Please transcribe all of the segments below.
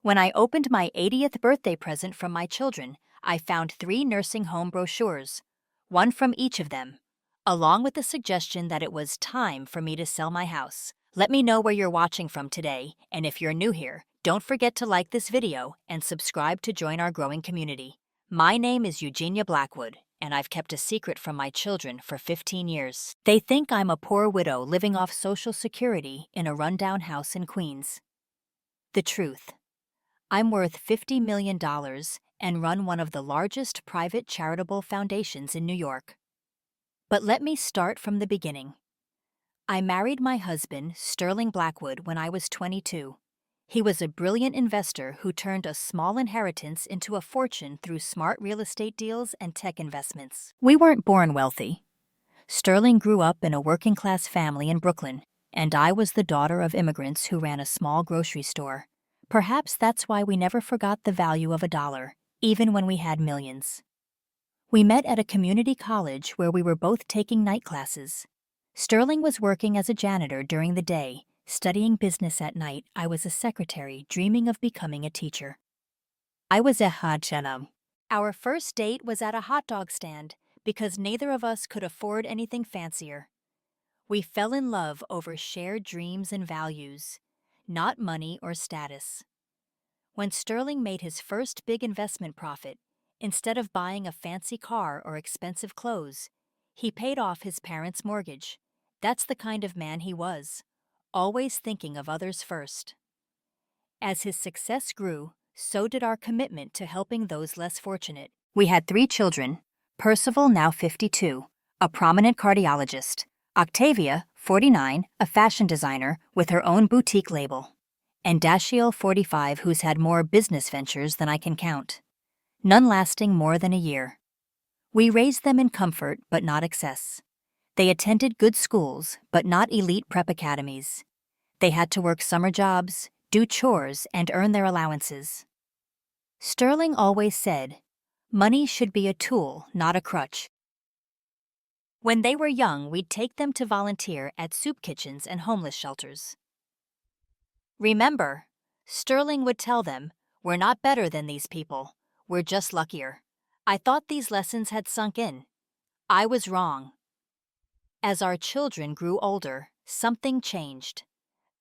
When I opened my 80th birthday present from my children, I found 3 nursing home brochures, one from each of them, along with the suggestion that it was time for me to sell my house. Let me know where you're watching from today, and if you're new here, don't forget to like this video and subscribe to join our growing community. My name is Eugenia Blackwood, and I've kept a secret from my children for 15 years. They think I'm a poor widow living off Social Security in a rundown house in Queens. The truth: I'm worth $50 million and run one of the largest private charitable foundations in New York. But let me start from the beginning. I married my husband, Sterling Blackwood, when I was 22. He was a brilliant investor who turned a small inheritance into a fortune through smart real estate deals and tech investments. We weren't born wealthy. Sterling grew up in a working-class family in Brooklyn, and I was the daughter of immigrants who ran a small grocery store. Perhaps that's why we never forgot the value of a dollar, even when we had millions. We met at a community college where we were both taking night classes. Sterling was working as a janitor during the day. Studying business at night, I was a secretary dreaming of becoming a teacher. I was a hot channel. Our first date was at a hot dog stand because neither of us could afford anything fancier. We fell in love over shared dreams and values, not money or status. When Sterling made his first big investment profit, instead of buying a fancy car or expensive clothes, he paid off his parents' mortgage. That's the kind of man he was, always thinking of others first. As his success grew, so did our commitment to helping those less fortunate. We had 3 children: Percival, now 52, a prominent cardiologist; Octavia, 49, a fashion designer with her own boutique label; and Dashiell, 45, who's had more business ventures than I can count, none lasting more than a year. We raised them in comfort but not excess. They attended good schools but not elite prep academies. They had to work summer jobs, do chores, and earn their allowances. Sterling always said, money should be a tool, not a crutch. When they were young, we'd take them to volunteer at soup kitchens and homeless shelters. Remember, Sterling would tell them, we're not better than these people, we're just luckier. I thought these lessons had sunk in. I was wrong. As our children grew older, something changed.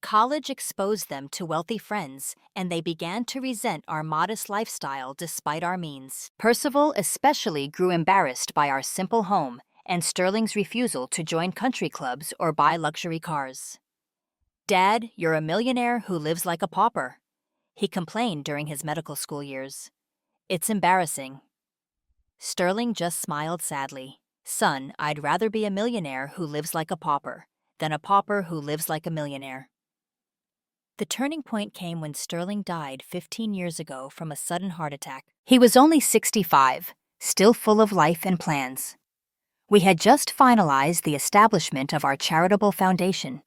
College exposed them to wealthy friends, and they began to resent our modest lifestyle despite our means. Percival especially grew embarrassed by our simple home and Sterling's refusal to join country clubs or buy luxury cars. "Dad, you're a millionaire who lives like a pauper," he complained during his medical school years. "It's embarrassing." Sterling just smiled sadly. "Son, I'd rather be a millionaire who lives like a pauper than a pauper who lives like a millionaire." The turning point came when Sterling died 15 years ago from a sudden heart attack. He was only 65, still full of life and plans. We had just finalized the establishment of our charitable foundation,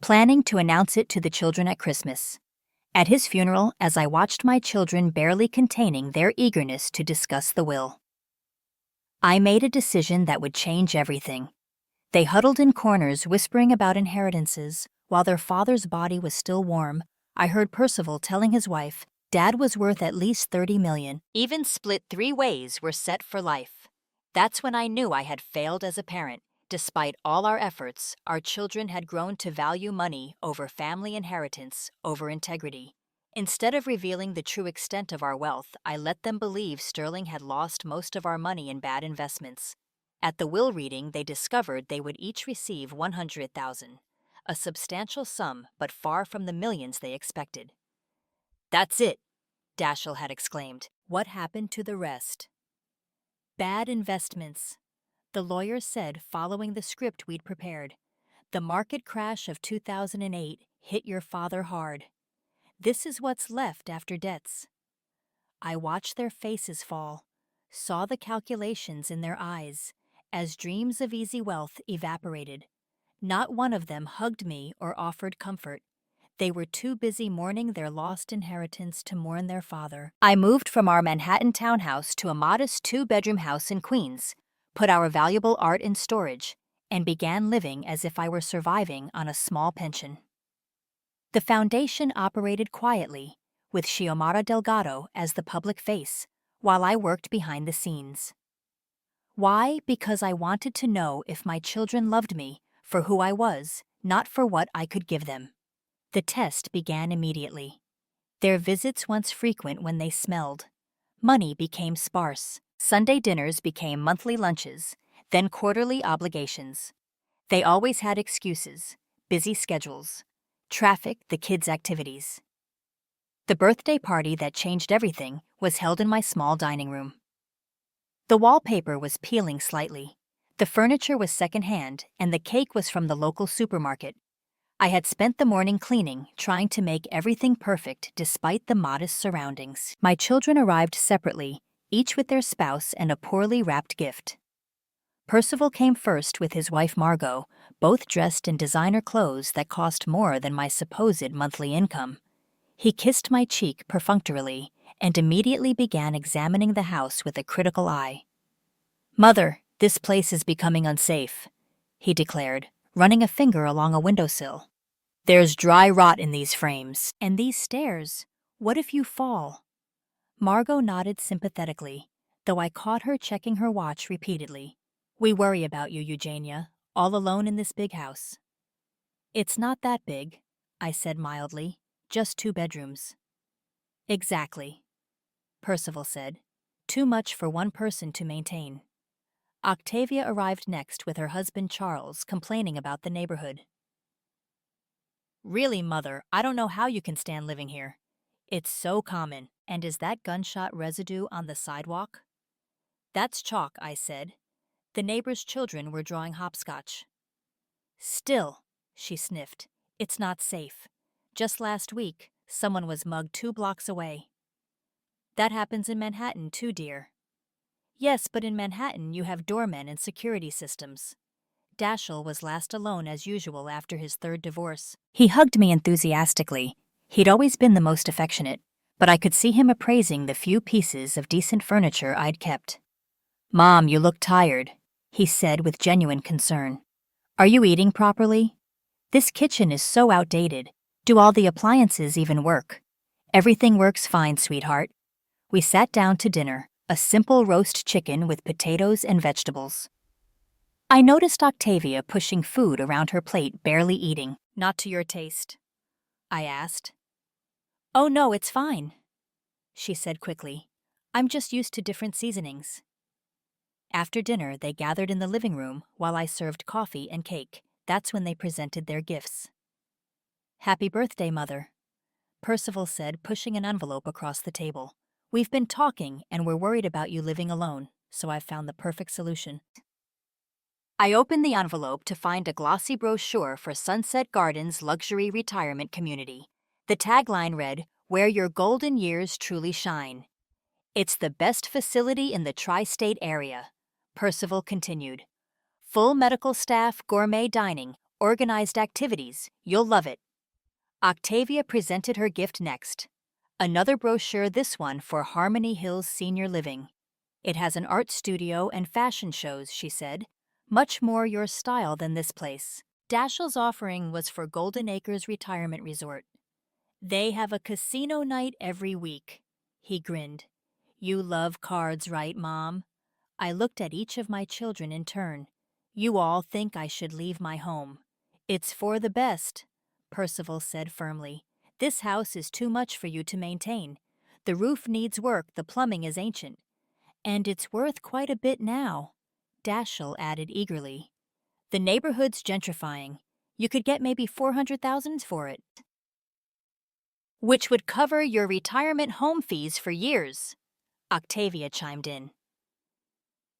planning to announce it to the children at Christmas. At his funeral, as I watched my children barely containing their eagerness to discuss the will, I made a decision that would change everything. They huddled in corners whispering about inheritances. While their father's body was still warm, I heard Percival telling his wife, Dad was worth at least $30 million. Even split 3 ways were set for life. That's when I knew I had failed as a parent. Despite all our efforts, our children had grown to value money over family inheritance, over integrity. Instead of revealing the true extent of our wealth, I let them believe Sterling had lost most of our money in bad investments. At the will reading, they discovered they would each receive $100,000, a substantial sum but far from the millions they expected. "That's it," Dashiell had exclaimed. What happened to the rest? Bad investments, the lawyer said following the script we'd prepared. The market crash of 2008 hit your father hard. This is what's left after debts. I watched their faces fall, saw the calculations in their eyes, as dreams of easy wealth evaporated. Not one of them hugged me or offered comfort. They were too busy mourning their lost inheritance to mourn their father. I moved from our Manhattan townhouse to a modest 2-bedroom house in Queens, put our valuable art in storage, and began living as if I were surviving on a small pension. The foundation operated quietly, with Xiomara Delgado as the public face, while I worked behind the scenes. Why? Because I wanted to know if my children loved me for who I was, not for what I could give them. The test began immediately. Their visits once frequent when they smelled. Money became sparse. Sunday dinners became monthly lunches, then quarterly obligations. They always had excuses, busy schedules, traffic, the kids' activities. The birthday party that changed everything was held in my small dining room. The wallpaper was peeling slightly. The furniture was secondhand, and the cake was from the local supermarket. I had spent the morning cleaning, trying to make everything perfect despite the modest surroundings. My children arrived separately, each with their spouse and a poorly wrapped gift. Percival came first with his wife Margot, both dressed in designer clothes that cost more than my supposed monthly income. He kissed my cheek perfunctorily and immediately began examining the house with a critical eye. "Mother, this place is becoming unsafe," he declared, running a finger along a windowsill. "There's dry rot in these frames. And these stairs. What if you fall?" Margot nodded sympathetically, though I caught her checking her watch repeatedly. "We worry about you, Eugenia, all alone in this big house." "It's not that big," I said mildly. "Just 2 bedrooms." "Exactly," Percival said. "Too much for one person to maintain." Octavia arrived next with her husband Charles, complaining about the neighborhood. "Really, Mother, I don't know how you can stand living here. It's so common. And is that gunshot residue on the sidewalk?" "That's chalk," I said. "The neighbor's children were drawing hopscotch." "Still," she sniffed, "it's not safe. Just last week, someone was mugged 2 blocks away." "That happens in Manhattan too, dear." "Yes, but in Manhattan you have doormen and security systems." Dashiell was last alone as usual after his 3rd divorce. He hugged me enthusiastically. He'd always been the most affectionate, but I could see him appraising the few pieces of decent furniture I'd kept. "Mom, you look tired," he said with genuine concern. "Are you eating properly? This kitchen is so outdated. Do all the appliances even work?" "Everything works fine, sweetheart." We sat down to dinner, a simple roast chicken with potatoes and vegetables. I noticed Octavia pushing food around her plate, barely eating. "Not to your taste?" I asked. "Oh no, it's fine," she said quickly. "I'm just used to different seasonings." After dinner, they gathered in the living room while I served coffee and cake. That's when they presented their gifts. "Happy birthday, Mother," Percival said, pushing an envelope across the table. "We've been talking, and we're worried about you living alone, so I've found the perfect solution." I opened the envelope to find a glossy brochure for Sunset Gardens Luxury Retirement Community. The tagline read, "Where your golden years truly shine." "It's the best facility in the tri-state area," Percival continued. "Full medical staff, gourmet dining, organized activities. You'll love it." Octavia presented her gift next. Another brochure, this one for Harmony Hills Senior Living. "It has an art studio and fashion shows," she said. "Much more your style than this place." Dashiell's offering was for Golden Acres Retirement Resort. "They have a casino night every week," he grinned. "You love cards, right, Mom?" I looked at each of my children in turn. "You all think I should leave my home." "It's for the best," Percival said firmly. "This house is too much for you to maintain. The roof needs work, the plumbing is ancient. And it's worth quite a bit now," Dashiell added eagerly. "The neighborhood's gentrifying. You could get maybe $400,000 for it." "Which would cover your retirement home fees for years," Octavia chimed in.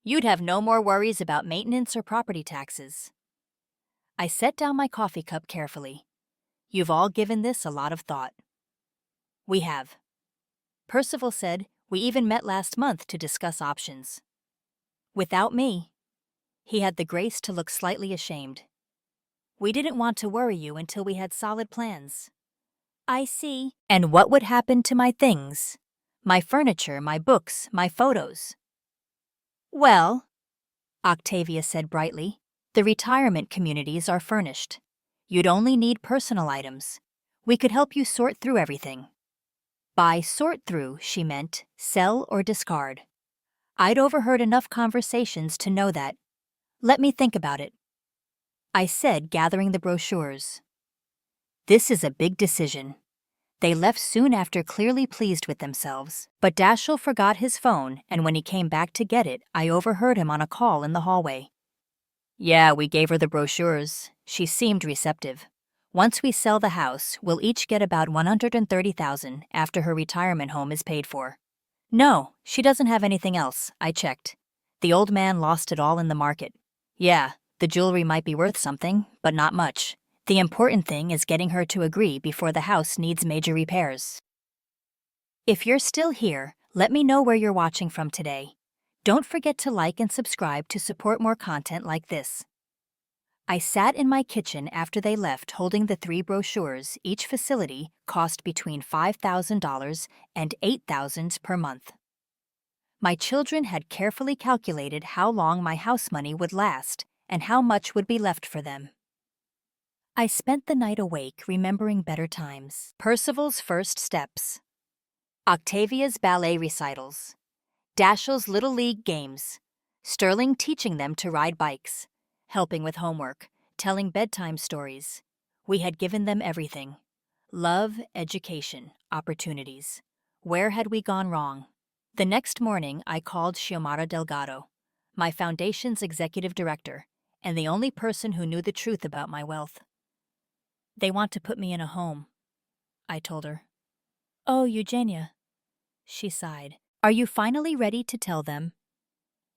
"You'd have no more worries about maintenance or property taxes." I set down my coffee cup carefully. "You've all given this a lot of thought." "We have." Percival said, "We even met last month to discuss options." "Without me." He had the grace to look slightly ashamed. "We didn't want to worry you until we had solid plans." "I see." "And what would happen to my things? My furniture, my books, my photos?" "Well," Octavia said brightly, "the retirement communities are furnished. You'd only need personal items. We could help you sort through everything." By sort through, she meant sell or discard. I'd overheard enough conversations to know that. Let me think about it, I said, gathering the brochures. This is a big decision. They left soon after, clearly pleased with themselves. But Dashiell forgot his phone, and when he came back to get it, I overheard him on a call in the hallway. Yeah, we gave her the brochures. She seemed receptive. Once we sell the house, we'll each get about $130,000 after her retirement home is paid for. No, she doesn't have anything else, I checked. The old man lost it all in the market. Yeah, the jewelry might be worth something, but not much. The important thing is getting her to agree before the house needs major repairs. If you're still here, let me know where you're watching from today. Don't forget to like and subscribe to support more content like this. I sat in my kitchen after they left holding the 3 brochures. Each facility cost between $5,000 and $8,000 per month. My children had carefully calculated how long my house money would last and how much would be left for them. I spent the night awake remembering better times. Percival's first steps. Octavia's ballet recitals. Dashiell's Little League games. Sterling teaching them to ride bikes. Helping with homework. Telling bedtime stories. We had given them everything. Love, education, opportunities. Where had we gone wrong? The next morning, I called Xiomara Delgado, my foundation's executive director, and the only person who knew the truth about my wealth. They want to put me in a home, I told her. Oh, Eugenia, she sighed. Are you finally ready to tell them?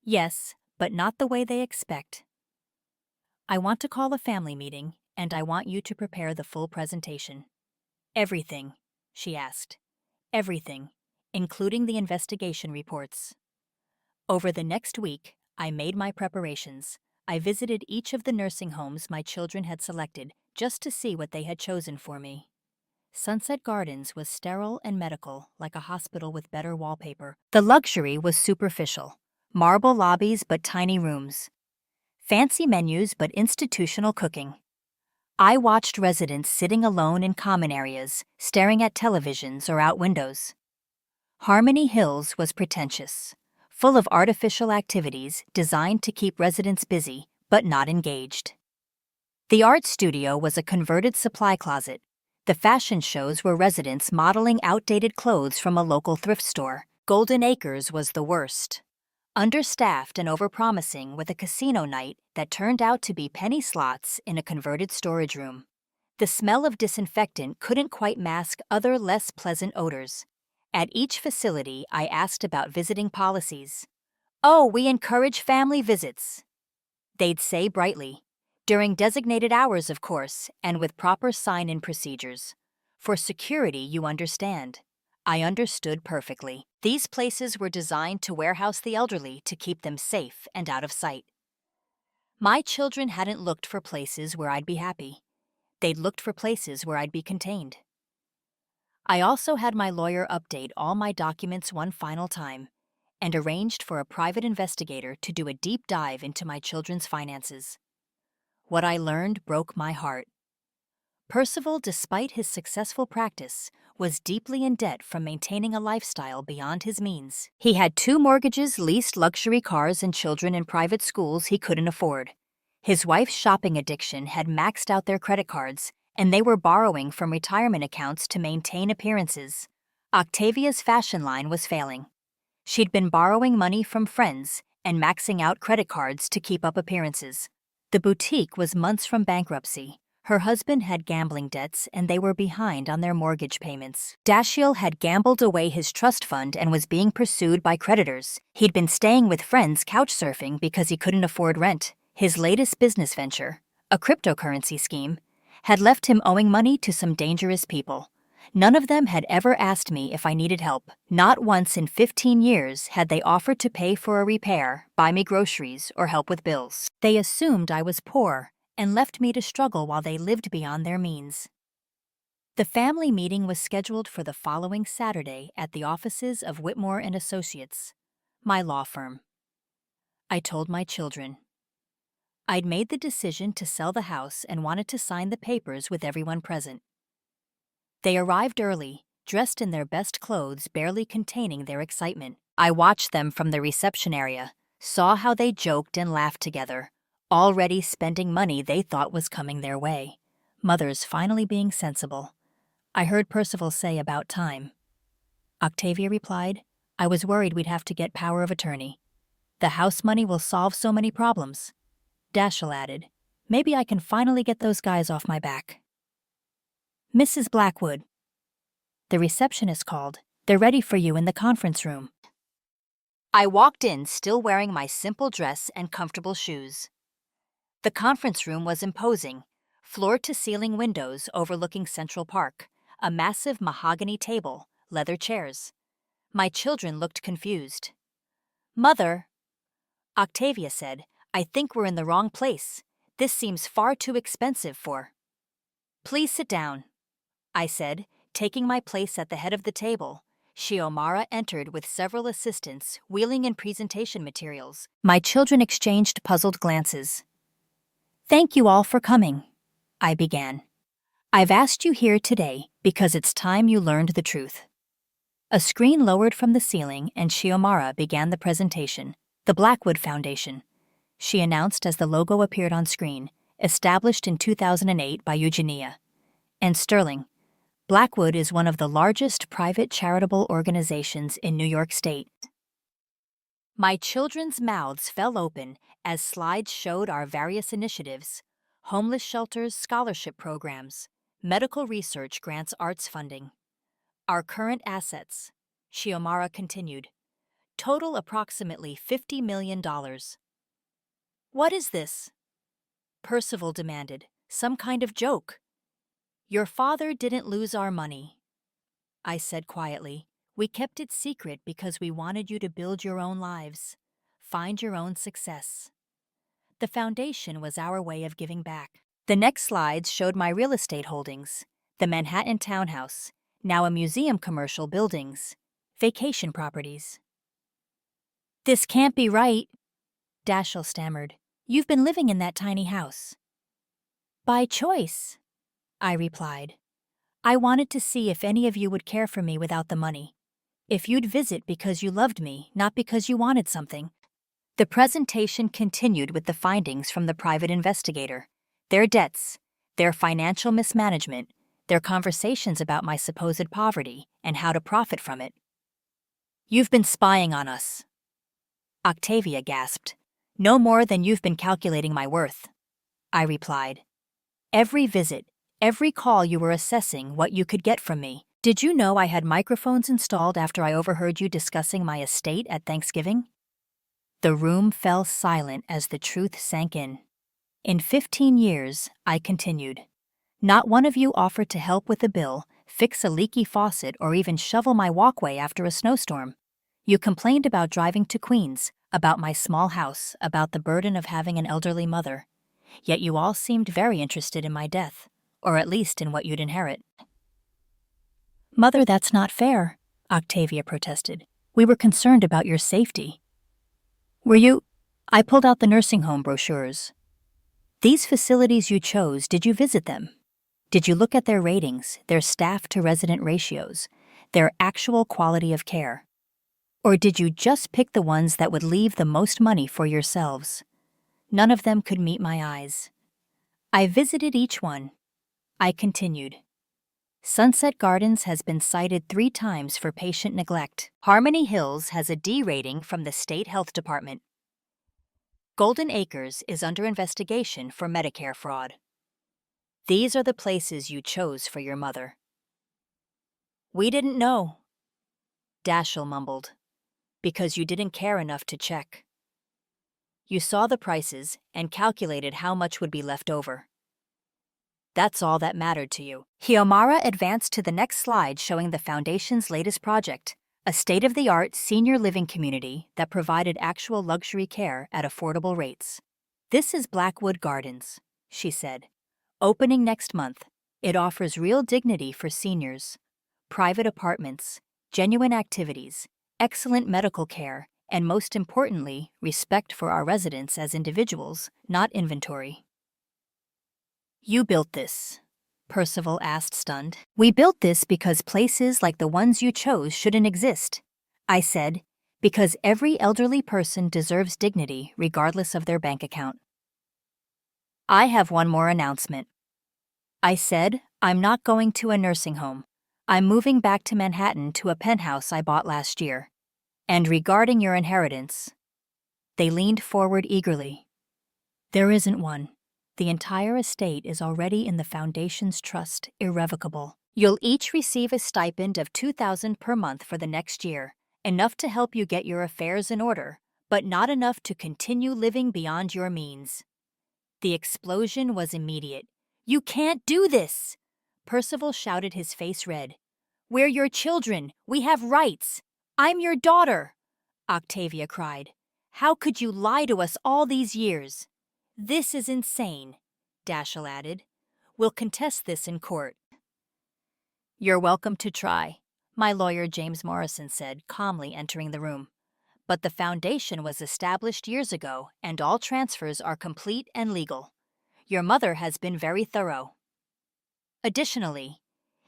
Yes, but not the way they expect. I want to call a family meeting, and I want you to prepare the full presentation. Everything, she asked. Everything, including the investigation reports. Over the next week, I made my preparations. I visited each of the nursing homes my children had selected just to see what they had chosen for me. Sunset Gardens was sterile and medical, like a hospital with better wallpaper. The luxury was superficial. Marble lobbies but tiny rooms. Fancy menus but institutional cooking. I watched residents sitting alone in common areas, staring at televisions or out windows. Harmony Hills was pretentious, full of artificial activities designed to keep residents busy but not engaged. The art studio was a converted supply closet. The fashion shows were residents modeling outdated clothes from a local thrift store. Golden Acres was the worst. Understaffed and overpromising, with a casino night that turned out to be penny slots in a converted storage room. The smell of disinfectant couldn't quite mask other less pleasant odors. At each facility, I asked about visiting policies. Oh, we encourage family visits, they'd say brightly. During designated hours, of course, and with proper sign-in procedures. For security, you understand. I understood perfectly. These places were designed to warehouse the elderly to keep them safe and out of sight. My children hadn't looked for places where I'd be happy. They'd looked for places where I'd be contained. I also had my lawyer update all my documents one final time and arranged for a private investigator to do a deep dive into my children's finances. What I learned broke my heart. Percival, despite his successful practice, was deeply in debt from maintaining a lifestyle beyond his means. He had 2 mortgages, leased luxury cars, and children in private schools he couldn't afford. His wife's shopping addiction had maxed out their credit cards, and they were borrowing from retirement accounts to maintain appearances. Octavia's fashion line was failing. She'd been borrowing money from friends and maxing out credit cards to keep up appearances. The boutique was months from bankruptcy. Her husband had gambling debts and they were behind on their mortgage payments. Dashiell had gambled away his trust fund and was being pursued by creditors. He'd been staying with friends couch surfing because he couldn't afford rent. His latest business venture, a cryptocurrency scheme, had left him owing money to some dangerous people. None of them had ever asked me if I needed help. Not once in 15 years had they offered to pay for a repair, buy me groceries, or help with bills. They assumed I was poor and left me to struggle while they lived beyond their means. The family meeting was scheduled for the following Saturday at the offices of Whitmore and Associates, my law firm. I told my children. I'd made the decision to sell the house and wanted to sign the papers with everyone present. They arrived early, dressed in their best clothes, barely containing their excitement. I watched them from the reception area, saw how they joked and laughed together, already spending money they thought was coming their way. Mothers finally being sensible. I heard Percival say about time. Octavia replied, I was worried we'd have to get power of attorney. The house money will solve so many problems. Dashiell added, maybe I can finally get those guys off my back. Mrs. Blackwood. The receptionist called. They're ready for you in the conference room. I walked in, still wearing my simple dress and comfortable shoes. The conference room was imposing, floor-to-ceiling windows overlooking Central Park, a massive mahogany table, leather chairs. My children looked confused. Mother, Octavia said, I think we're in the wrong place. This seems far too expensive for. Please sit down, I said, taking my place at the head of the table. Xiomara entered with several assistants, wheeling in presentation materials. My children exchanged puzzled glances. Thank you all for coming, I began. I've asked you here today because it's time you learned the truth. A screen lowered from the ceiling and Xiomara began the presentation. The Blackwood Foundation, she announced as the logo appeared on screen, established in 2008 by Eugenia. And Sterling, Blackwood is one of the largest private charitable organizations in New York State. My children's mouths fell open as slides showed our various initiatives: homeless shelters, scholarship programs, medical research grants, arts funding. Our current assets, Xiomara continued, total approximately $50 million. What is this? Percival demanded. Some kind of joke. Your father didn't lose our money, I said quietly. We kept it secret because we wanted you to build your own lives, find your own success. The foundation was our way of giving back. The next slides showed my real estate holdings, the Manhattan townhouse, now a museum, commercial buildings, vacation properties. This can't be right, Dashiell stammered. You've been living in that tiny house. By choice, I replied. I wanted to see if any of you would care for me without the money. If you'd visit because you loved me, not because you wanted something. The presentation continued with the findings from the private investigator, their debts, their financial mismanagement, their conversations about my supposed poverty and how to profit from it. You've been spying on us, Octavia gasped. No more than you've been calculating my worth, I replied. Every visit, every call, you were assessing what you could get from me. Did you know I had microphones installed after I overheard you discussing my estate at Thanksgiving? The room fell silent as the truth sank in. In 15 years, I continued, not one of you offered to help with a bill, fix a leaky faucet, or even shovel my walkway after a snowstorm. You complained about driving to Queens, about my small house, about the burden of having an elderly mother. Yet you all seemed very interested in my death, or at least in what you'd inherit. Mother, that's not fair, Octavia protested. We were concerned about your safety. Were you? I pulled out the nursing home brochures. These facilities you chose, did you visit them? Did you look at their ratings, their staff-to-resident ratios, their actual quality of care? Or did you just pick the ones that would leave the most money for yourselves? None of them could meet my eyes. I visited each one. I continued. Sunset Gardens has been cited 3 times for patient neglect. Harmony Hills has a D rating from the State Health Department. Golden Acres is under investigation for Medicare fraud. These are the places you chose for your mother. We didn't know, Dashiell mumbled, because you didn't care enough to check. You saw the prices and calculated how much would be left over. That's all that mattered to you. Xiomara advanced to the next slide, showing the Foundation's latest project, a state-of-the-art senior living community that provided actual luxury care at affordable rates. This is Blackwood Gardens, she said. Opening next month, it offers real dignity for seniors, private apartments, genuine activities, excellent medical care, and most importantly, respect for our residents as individuals, not inventory. You built this, Percival asked, stunned. We built this because places like the ones you chose shouldn't exist. I said, because every elderly person deserves dignity regardless of their bank account. I have one more announcement. I said, I'm not going to a nursing home. I'm moving back to Manhattan to a penthouse I bought last year. And regarding your inheritance. They leaned forward eagerly. There isn't one. The entire estate is already in the foundation's trust, irrevocable. You'll each receive a stipend of $2,000 per month for the next year, enough to help you get your affairs in order, but not enough to continue living beyond your means. The explosion was immediate. You can't do this! Percival shouted, his face red. We're your children. We have rights. I'm your daughter, Octavia cried. How could you lie to us all these years? This is insane, Dashiell added. We'll contest this in court. You're welcome to try, my lawyer James Morrison said, calmly entering the room. But the foundation was established years ago, and all transfers are complete and legal. Your mother has been very thorough. Additionally,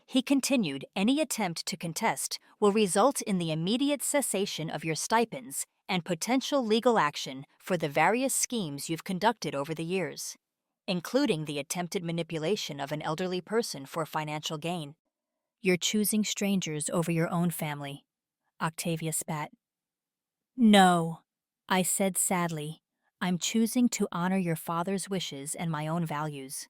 he continued, any attempt to contest will result in the immediate cessation of your stipends and potential legal action for the various schemes you've conducted over the years, including the attempted manipulation of an elderly person for financial gain. You're choosing strangers over your own family, Octavia spat. No, I said sadly. I'm choosing to honor your father's wishes and my own values.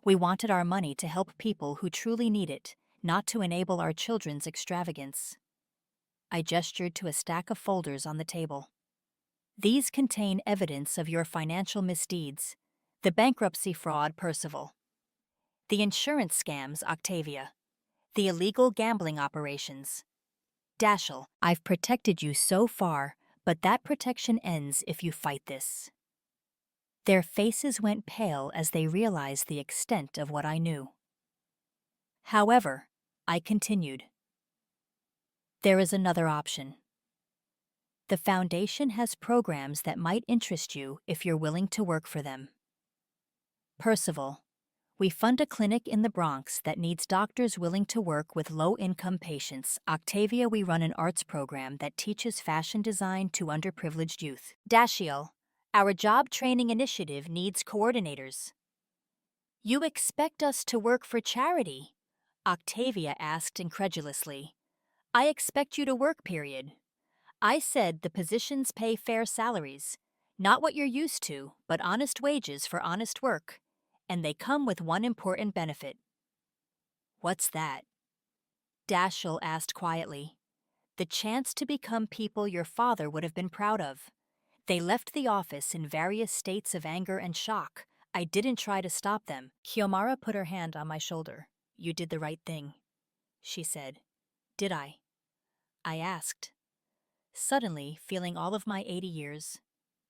We wanted our money to help people who truly need it, not to enable our children's extravagance. I gestured to a stack of folders on the table. These contain evidence of your financial misdeeds, the bankruptcy fraud, Percival, the insurance scams, Octavia, the illegal gambling operations. Dashiell, I've protected you so far, but that protection ends if you fight this. Their faces went pale as they realized the extent of what I knew. However, I continued. There is another option. The foundation has programs that might interest you if you're willing to work for them. Percival, we fund a clinic in the Bronx that needs doctors willing to work with low-income patients. Octavia, we run an arts program that teaches fashion design to underprivileged youth. Dashiell, our job training initiative needs coordinators. You expect us to work for charity? Octavia asked incredulously. I expect you to work, period. I said the positions pay fair salaries, not what you're used to, but honest wages for honest work, and they come with one important benefit. What's that? Dashiell asked quietly. The chance to become people your father would have been proud of. They left the office in various states of anger and shock. I didn't try to stop them. Kiomara put her hand on my shoulder. You did the right thing, she said. Did I? I asked. Suddenly, feeling all of my 80 years,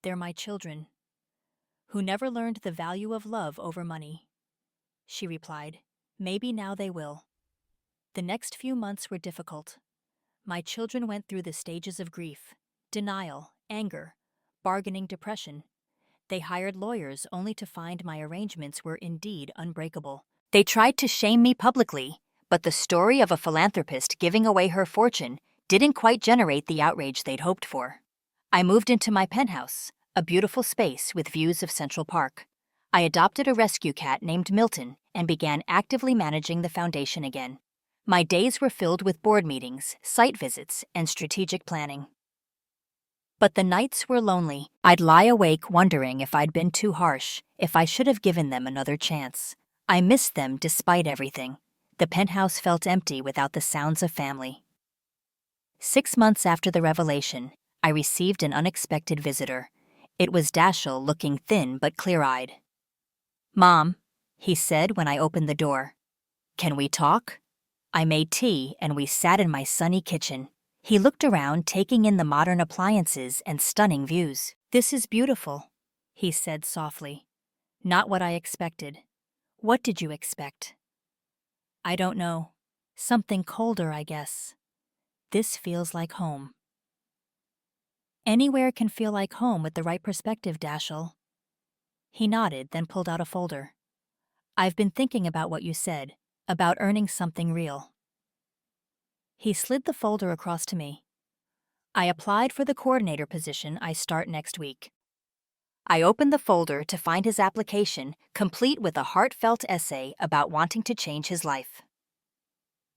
they're my children, who never learned the value of love over money. She replied, maybe now they will. The next few months were difficult. My children went through the stages of grief, denial, anger, bargaining, depression. They hired lawyers only to find my arrangements were indeed unbreakable. They tried to shame me publicly, but the story of a philanthropist giving away her fortune didn't quite generate the outrage they'd hoped for. I moved into my penthouse, a beautiful space with views of Central Park. I adopted a rescue cat named Milton and began actively managing the foundation again. My days were filled with board meetings, site visits, and strategic planning. But the nights were lonely. I'd lie awake wondering if I'd been too harsh, if I should have given them another chance. I missed them despite everything. The penthouse felt empty without the sounds of family. 6 months after the revelation, I received an unexpected visitor. It was Dashiell, looking thin but clear-eyed. Mom, he said when I opened the door. Can we talk? I made tea and we sat in my sunny kitchen. He looked around, taking in the modern appliances and stunning views. This is beautiful, he said softly. Not what I expected. What did you expect? I don't know. Something colder, I guess. This feels like home. Anywhere can feel like home with the right perspective, Dashiell. He nodded, then pulled out a folder. I've been thinking about what you said. About earning something real. He slid the folder across to me. I applied for the coordinator position. I start next week. I opened the folder to find his application, complete with a heartfelt essay about wanting to change his life.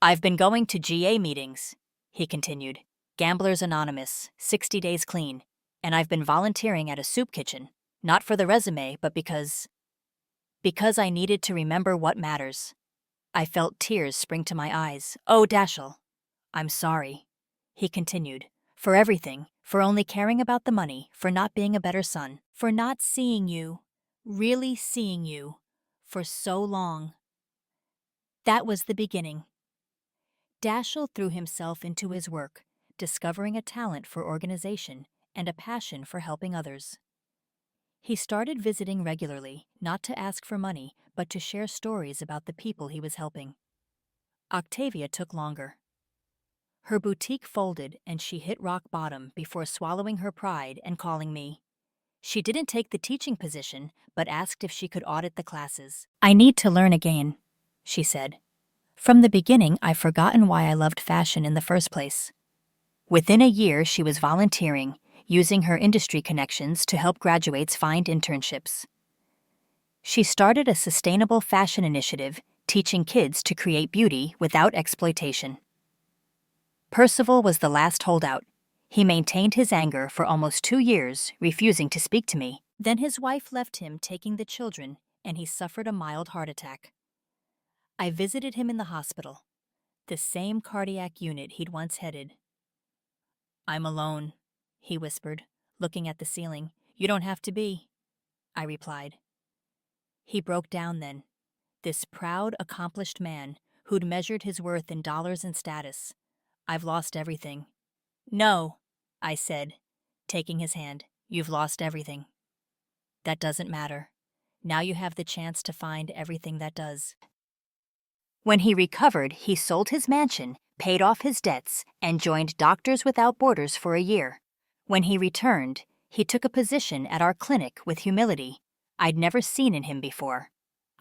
I've been going to GA meetings, he continued. Gamblers Anonymous, 60 Days Clean. And I've been volunteering at a soup kitchen, not for the resume, but because I needed to remember what matters. I felt tears spring to my eyes. Oh, Dashiell, I'm sorry, he continued, for everything, for only caring about the money, for not being a better son, for not seeing you, really seeing you, for so long. That was the beginning. Dashiell threw himself into his work, discovering a talent for organization and a passion for helping others. He started visiting regularly, not to ask for money, but to share stories about the people he was helping. Octavia took longer. Her boutique folded and she hit rock bottom before swallowing her pride and calling me. She didn't take the teaching position, but asked if she could audit the classes. I need to learn again, she said. From the beginning, I've forgotten why I loved fashion in the first place. Within a year, she was volunteering, using her industry connections to help graduates find internships. She started a sustainable fashion initiative, teaching kids to create beauty without exploitation. Percival was the last holdout. He maintained his anger for almost 2 years, refusing to speak to me. Then his wife left him taking the children, and he suffered a mild heart attack. I visited him in the hospital, the same cardiac unit he'd once headed. I'm alone, he whispered, looking at the ceiling. You don't have to be, I replied. He broke down then, this proud, accomplished man who'd measured his worth in dollars and status. I've lost everything. No, I said, taking his hand. You've lost everything. That doesn't matter. Now you have the chance to find everything that does. When he recovered, he sold his mansion, paid off his debts, and joined Doctors Without Borders for a year. When he returned, he took a position at our clinic with humility I'd never seen in him before.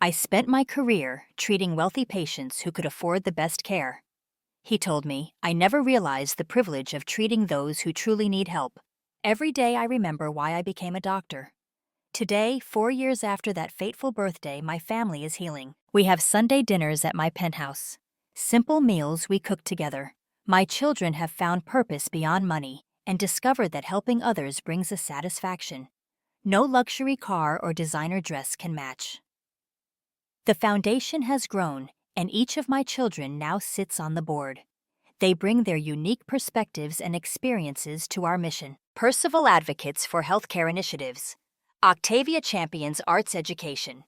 I spent my career treating wealthy patients who could afford the best care. He told me, I never realized the privilege of treating those who truly need help. Every day I remember why I became a doctor. Today, 4 years after that fateful birthday, my family is healing. We have Sunday dinners at my penthouse. Simple meals we cook together. My children have found purpose beyond money and discovered that helping others brings a satisfaction no luxury car or designer dress can match. The foundation has grown, and each of my children now sits on the board. They bring their unique perspectives and experiences to our mission. Percival advocates for healthcare initiatives. Octavia champions arts education.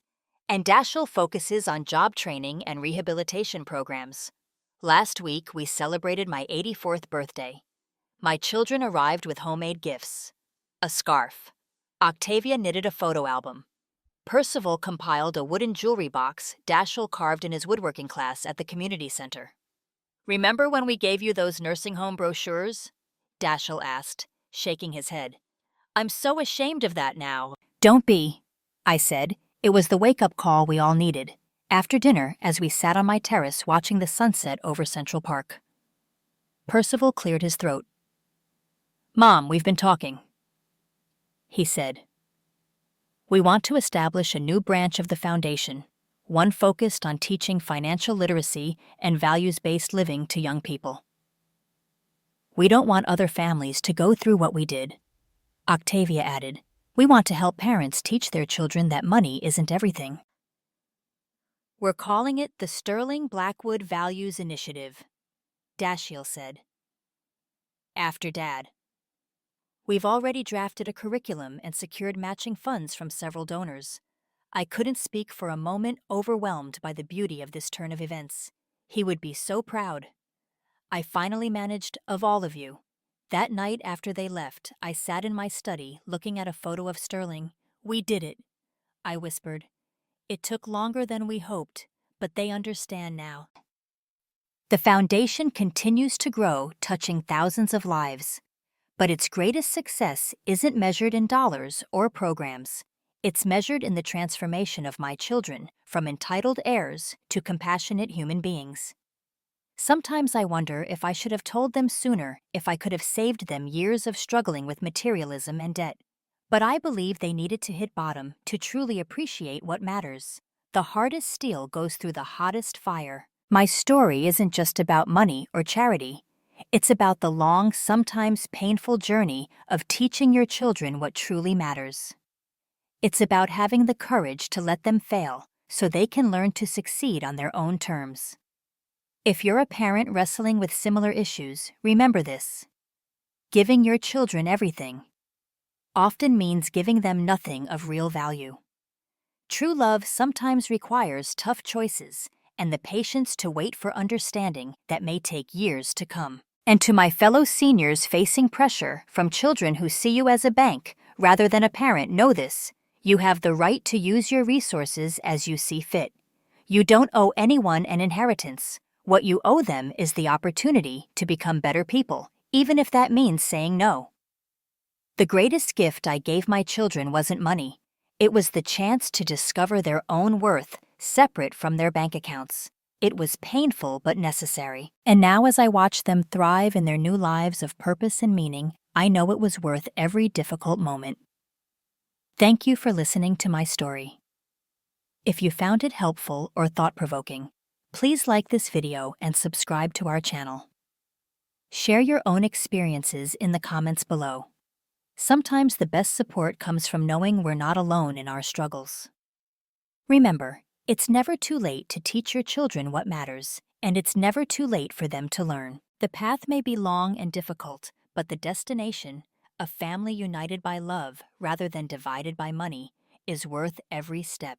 And Dashiell focuses on job training and rehabilitation programs. Last week, we celebrated my 84th birthday. My children arrived with homemade gifts. A scarf. Octavia knitted a photo album. Percival compiled a wooden jewelry box Dashiell carved in his woodworking class at the community center. Remember when we gave you those nursing home brochures? Dashiell asked, shaking his head. I'm so ashamed of that now. Don't be, I said. It was the wake-up call we all needed. After dinner, as we sat on my terrace watching the sunset over Central Park. Percival cleared his throat. Mom, we've been talking, he said. We want to establish a new branch of the foundation, one focused on teaching financial literacy and values-based living to young people. We don't want other families to go through what we did. Octavia added, we want to help parents teach their children that money isn't everything. We're calling it the Sterling Blackwood Values Initiative, Dashiell said. After Dad. We've already drafted a curriculum and secured matching funds from several donors. I couldn't speak for a moment, overwhelmed by the beauty of this turn of events. He would be so proud. I finally managed, of all of you. That night after they left, I sat in my study looking at a photo of Sterling. We did it, I whispered. It took longer than we hoped, but they understand now. The foundation continues to grow, touching thousands of lives. But its greatest success isn't measured in dollars or programs. It's measured in the transformation of my children from entitled heirs to compassionate human beings. Sometimes I wonder if I should have told them sooner, if I could have saved them years of struggling with materialism and debt. But I believe they needed to hit bottom to truly appreciate what matters. The hardest steel goes through the hottest fire. My story isn't just about money or charity. It's about the long, sometimes painful journey of teaching your children what truly matters. It's about having the courage to let them fail so they can learn to succeed on their own terms. If you're a parent wrestling with similar issues, remember this. Giving your children everything often means giving them nothing of real value. True love sometimes requires tough choices and the patience to wait for understanding that may take years to come. And to my fellow seniors facing pressure from children who see you as a bank rather than a parent, know this. You have the right to use your resources as you see fit. You don't owe anyone an inheritance. What you owe them is the opportunity to become better people, even if that means saying no. The greatest gift I gave my children wasn't money. It was the chance to discover their own worth, separate from their bank accounts. It was painful but necessary. And now as I watch them thrive in their new lives of purpose and meaning, I know it was worth every difficult moment. Thank you for listening to my story. If you found it helpful or thought-provoking, please like this video and subscribe to our channel. Share your own experiences in the comments below. Sometimes the best support comes from knowing we're not alone in our struggles. Remember, it's never too late to teach your children what matters, and it's never too late for them to learn. The path may be long and difficult, but the destination, a family united by love rather than divided by money, is worth every step.